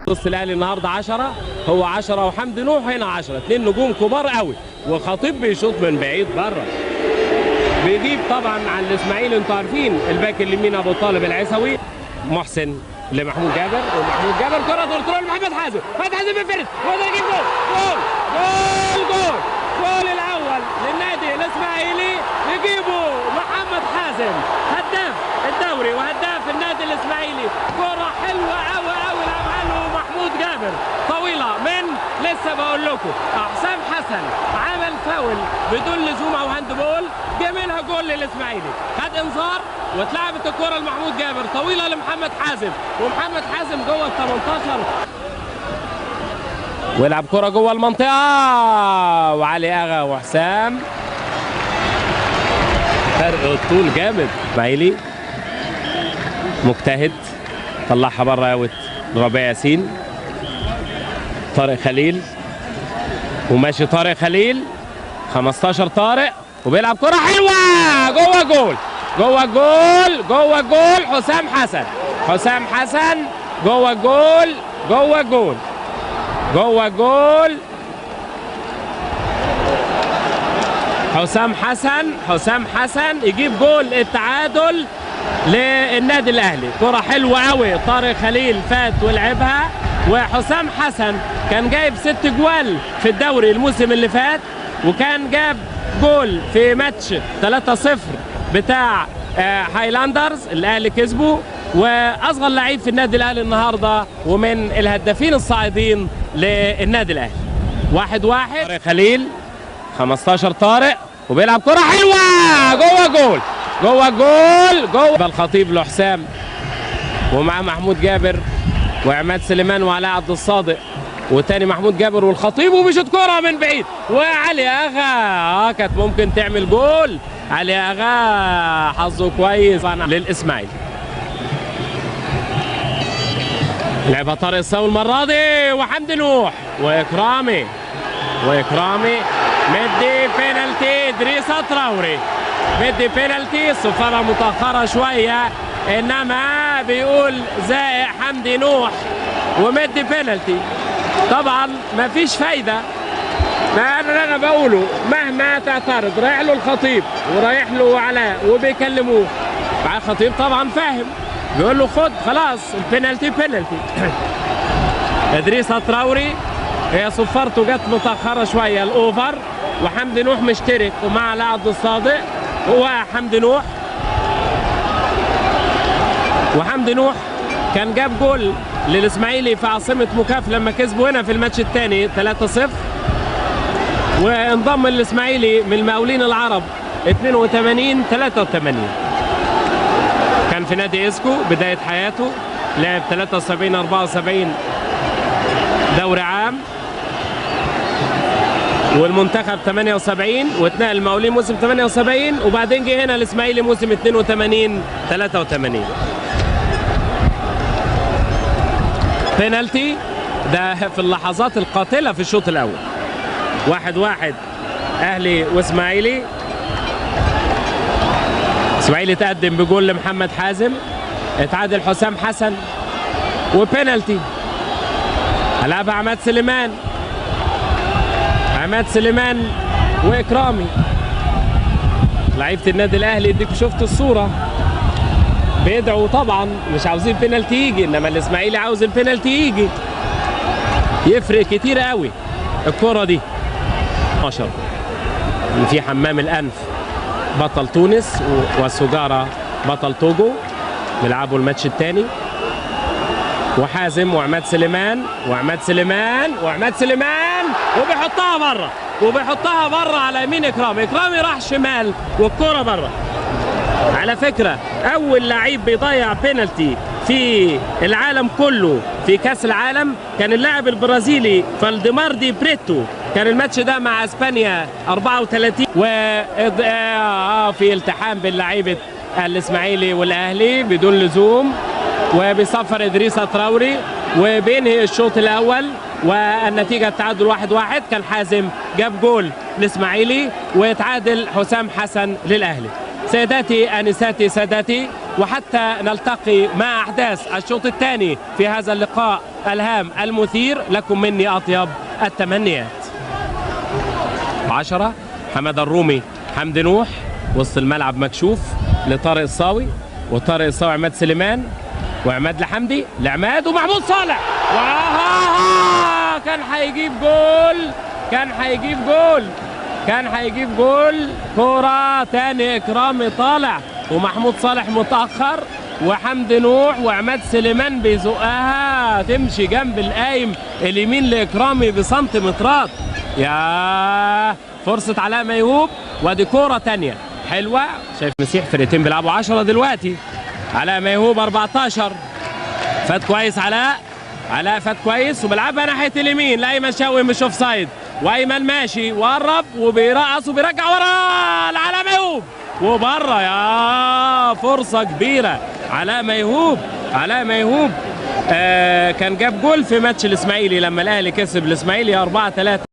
نص الاهلي النهارده 10 هو 10 وحمدي نوح هنا 10 2 نجوم كبار قوي. وخطيب بيشوط من بعيد بره بيجيب طبعا على الاسماعيلي. انتوا عارفين الباك اليمين ابو طالب العيسوي محسن لمحمود جابر ومحمود جابر كره تروح لمحمد حازم. محمد حازم بيفرد وده يجيب جول جول جول جول الاول للنادي الاسماعيلي يجيبه محمد حازم هداف الدوري وهداف النادي الاسماعيلي. كره حلوه قوي قوي لعبها له محمود جابر طويله من لسه بقول لكم حسام حسن عمل فاول بدون لزوم او هاند بول جميلها جول للاسماعيلي. خد انذار واتلعبت الكره لمحمود جابر طويله لمحمد حازم ومحمد حازم جوه ال 18 ويلعب كره جوه المنطقه وعلي اغا وحسام. فرق الطول جامد. اسماعيلي مجتهد طلعها بره اوت لربيع ياسين. طارق خليل وماشي طارق خليل 15 طارق وبيلعب كره حلوه جوه جول جوه جول جوه جول حسام حسن. حسام حسن جوه جول جوه جول جوه جول حسام حسن. حسام حسن يجيب جول التعادل للنادي الاهلي. كره حلوه قوي طارق خليل فات ولعبها. وحسام حسن كان جايب 6 جوال في الدوري الموسم اللي فات وكان جاب جول في ماتش 3-0 بتاع هايلاندرز الاهلي كسبه. واصغر لعيب في النادي الاهلي النهارده ومن الهدافين الصاعدين للنادي الاهلي. 1-1 طارق خليل 15 طارق وبيلعب كره حلوه جوه جول جوه جول جوه. الخطيب لحسام ومعاه محمود جابر وعماد سليمان وعلاء عبد الصادق وتاني محمود جابر والخطيب وبيشوط كره من بعيد. وعلي اغا كانت ممكن تعمل جول. علي اغا حظه كويس للاسماعيلي. لعبها طارق الصاوي المره دي وحمدي نوح واكرامي مدي بينالتي ادريس تراوري. مدي بينالتي صفارة متاخره شويه انما بيقول زائق حمدي نوح ومدي بينالتي. طبعا مفيش فايده. ما انا بقوله مهما تعترض رايح له الخطيب ورايح له علاء وبيكلموه مع الخطيب طبعا فاهم بيقول له خد خلاص البينالتي بينالتي. ادريس تراوري هي صفارته جت متاخره شويه الاوفر وحمدي نوح مشترك ومع علاء عبد الصادق. هو حمدي نوح وحمدي نوح كان جاب جول للاسماعيلي في عاصمه مكاف لما كسبوا هنا في الماتش الثاني 3-0 وانضم الاسماعيلي من المقاولين العرب 82 83. كان في نادي اسكو بدايه حياته لعب 73 74 دوري عام والمنتخب 78 واتنقل المقاولين موسم 78 وبعدين جه هنا الاسماعيلي موسم 82 83. بينالتي ده في اللحظات القاتله في الشوط الاول. 1-1 اهلي واسماعيلي. اسماعيلي تقدم بجول لمحمد حازم. اتعادل حسام حسن وبينالتي لعبها عماد سليمان واكرامي. لعيبه النادي الاهلي اديك شفت الصوره بيدعوا طبعا مش عاوزين بينالتي يجي انما الاسماعيلي عاوز البينالتي يجي. يفرق كتير قوي الكره دي. 12 في حمام الانف بطل تونس والسجاره بطل توجو بيلعبوا الماتش الثاني. وحازم وعماد سليمان وبيحطها بره على يمين اكرامي راح شمال والكره بره. على فكره اول لعيب بيضيع بينالتي في العالم كله في كاس العالم كان اللاعب البرازيلي فالديمار دي بريتو. كان الماتش ده مع اسبانيا 34 في التحام بين لعيبه الاسماعيلي والاهلي بدون لزوم وبيصفر ادريس تراوري وبينهي الشوط الاول والنتيجه التعادل 1-1. كان حازم جاب جول الاسماعيلي ويتعادل حسام حسن للاهلي. سيداتي انساتي سادتي وحتى نلتقي مع أحداث الشوط الثاني في هذا اللقاء الهام المثير، لكم مني أطيب التمنيات. 10 حمد الرومي، حمد نوح، وسط الملعب مكشوف لطارق الصاوي، وطارق الصاوي عماد سليمان، وعماد لحمدي لعماد ومحمود صالح. كان هيجيب جول، كان هيجيب جول، كان هيجيب جول. كرة تاني إكرامي طالع، ومحمود صالح متأخر، وحمد نوح وعماد سليمان بيزقها تمشي جنب القايم اليمين لإكرامي بسنتيمترات. يا فرصة علاء ميهوب، وادي كرة تانية حلوة. شايف مسيح فرقتين بيلعبوا 10 دلوقتي. علاء ميهوب 14، فات كويس علاء فات كويس وبيلعبها ناحية اليمين لأيمن شوقي مش اوف سايد، وايمن ماشي وقرب وبيرقص وبيرجع وراه لعلاء ميهوب وبره. يا فرصة كبيرة علاء ميهوب كان جاب جول في ماتش الاسماعيلي لما الاهلي كسب الاسماعيلي 4-3.